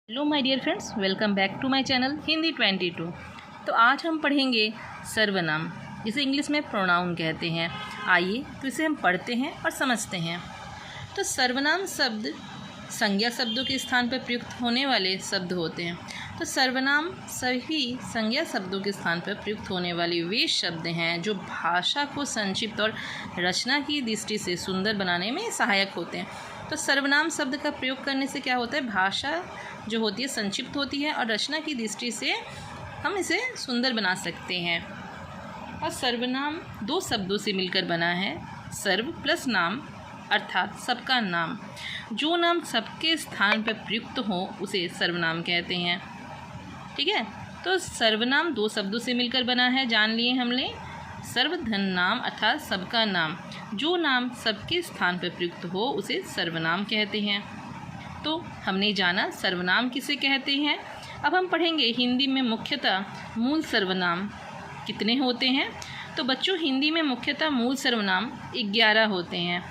Hello my dear friends, welcome back to my channel Hindi 22। तो आज हम पढ़ेंगे सर्वनाम, जिसे इंग्लिश में प्रोनाउन कहते हैं। आइए तो इसे हम पढ़ते हैं और समझते हैं। तो सर्वनाम शब्द संज्ञा शब्दों के स्थान पर प्रयुक्त होने वाले शब्द होते हैं। तो सर्वनाम सभी संज्ञा शब्दों के स्थान पर प्रयुक्त होने वाले वे शब्द हैं जो भाषा को संक्षिप्त और रचना की दृष्टि से सुंदर बनाने में सहायक होते हैं। तो सर्वनाम शब्द का प्रयोग करने से क्या होता है, भाषा जो होती है संक्षिप्त होती है और रचना की दृष्टि से हम इसे सुंदर बना सकते हैं। और सर्वनाम दो शब्दों से मिलकर बना है, सर्व प्लस नाम, अर्थात सबका नाम। जो नाम सबके स्थान पर प्रयुक्त हो उसे सर्वनाम कहते हैं। ठीक है, तो सर्वनाम दो शब्दों से मिलकर बना है, जान लिए हमने। सर्वधन नाम अर्थात सबका नाम, जो नाम सबके स्थान पर प्रयुक्त हो उसे सर्वनाम कहते हैं। तो हमने जाना सर्वनाम किसे कहते हैं। अब हम पढ़ेंगे हिंदी में मुख्यतः मूल सर्वनाम कितने होते हैं। तो बच्चों, हिंदी में मुख्यतः मूल सर्वनाम 11 होते हैं।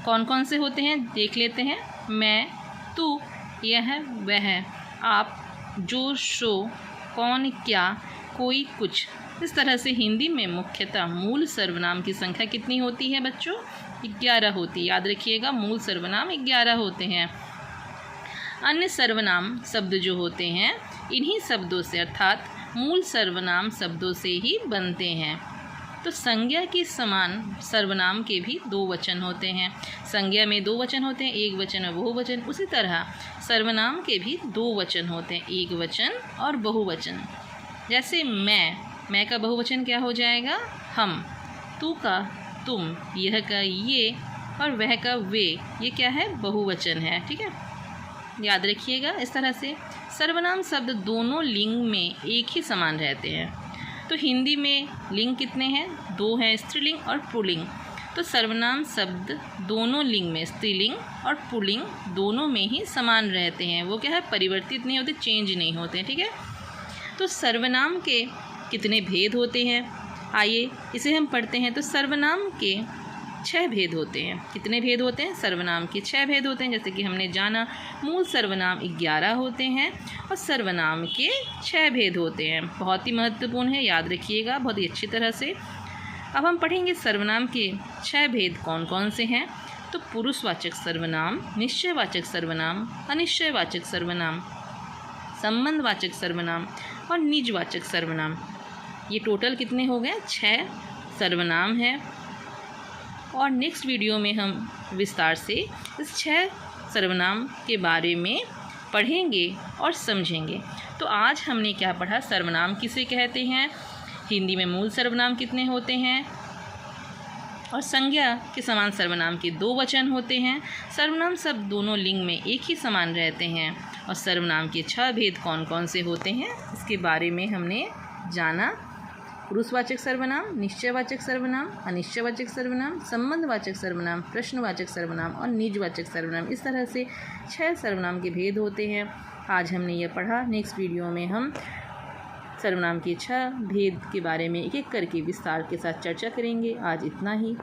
कौन कौन से होते हैं देख लेते हैं। मैं, तू, यह, वह, आप, जो, सो, कौन, क्या, कोई, कुछ। इस तरह से हिंदी में मुख्यतः मूल सर्वनाम की संख्या कितनी होती है बच्चों? 11 होती है। याद रखिएगा, मूल सर्वनाम 11 होते हैं। अन्य सर्वनाम शब्द जो होते हैं इन्हीं शब्दों से अर्थात मूल सर्वनाम शब्दों से ही बनते हैं। तो संज्ञा के समान सर्वनाम के भी 2 वचन होते हैं। संज्ञा में 2 वचन होते हैं, एक वचन और बहुवचन। उसी तरह सर्वनाम के भी 2 वचन होते हैं, एक वचन और बहुवचन। जैसे मैं का बहुवचन क्या हो जाएगा? हम। तू का तुम, यह का ये और वह का वे, ये क्या है? बहुवचन है। ठीक है, याद रखिएगा। इस तरह से सर्वनाम शब्द दोनों लिंग में एक ही समान रहते हैं। तो हिंदी में लिंग कितने हैं? 2 हैं, स्त्रीलिंग और पुल्लिंग। तो सर्वनाम शब्द दोनों लिंग में, स्त्रीलिंग और पुल्लिंग दोनों में ही समान रहते हैं। वो क्या है? परिवर्तित नहीं होते, चेंज नहीं होते। ठीक है, तो सर्वनाम के कितने भेद होते हैं, आइए इसे हम पढ़ते हैं। तो सर्वनाम के 6 भेद होते हैं। कितने भेद होते हैं? सर्वनाम के 6 भेद होते हैं। जैसे कि हमने जाना, मूल सर्वनाम 11 होते हैं और सर्वनाम के 6 भेद होते हैं। बहुत ही महत्वपूर्ण है, याद रखिएगा बहुत ही अच्छी तरह से। अब हम पढ़ेंगे सर्वनाम के 6 भेद कौन कौन से हैं। तो पुरुषवाचक सर्वनाम, निश्चयवाचक सर्वनाम, अनिश्चयवाचक सर्वनाम, संबंधवाचक सर्वनाम और निजवाचक सर्वनाम। ये टोटल कितने हो गए? 6 सर्वनाम हैं। और नेक्स्ट वीडियो में हम विस्तार से इस 6 सर्वनाम के बारे में पढ़ेंगे और समझेंगे। तो आज हमने क्या पढ़ा? सर्वनाम किसे कहते हैं, हिंदी में मूल सर्वनाम कितने होते हैं, और संज्ञा के समान सर्वनाम के 2 वचन होते हैं। सर्वनाम शब्द दोनों लिंग में एक ही समान रहते हैं। और सर्वनाम के 6 भेद कौन कौन से होते हैं इसके बारे में हमने जाना। पुरुषवाचक सर्वनाम, निश्चयवाचक सर्वनाम, अनिश्चयवाचक सर्वनाम, संबंधवाचक सर्वनाम, प्रश्नवाचक सर्वनाम और निजवाचक सर्वनाम। इस तरह से 6 सर्वनाम के भेद होते हैं। आज हमने यह पढ़ा। नेक्स्ट वीडियो में हम सर्वनाम के 6 भेद के बारे में एक एक करके विस्तार के साथ चर्चा करेंगे। आज इतना ही।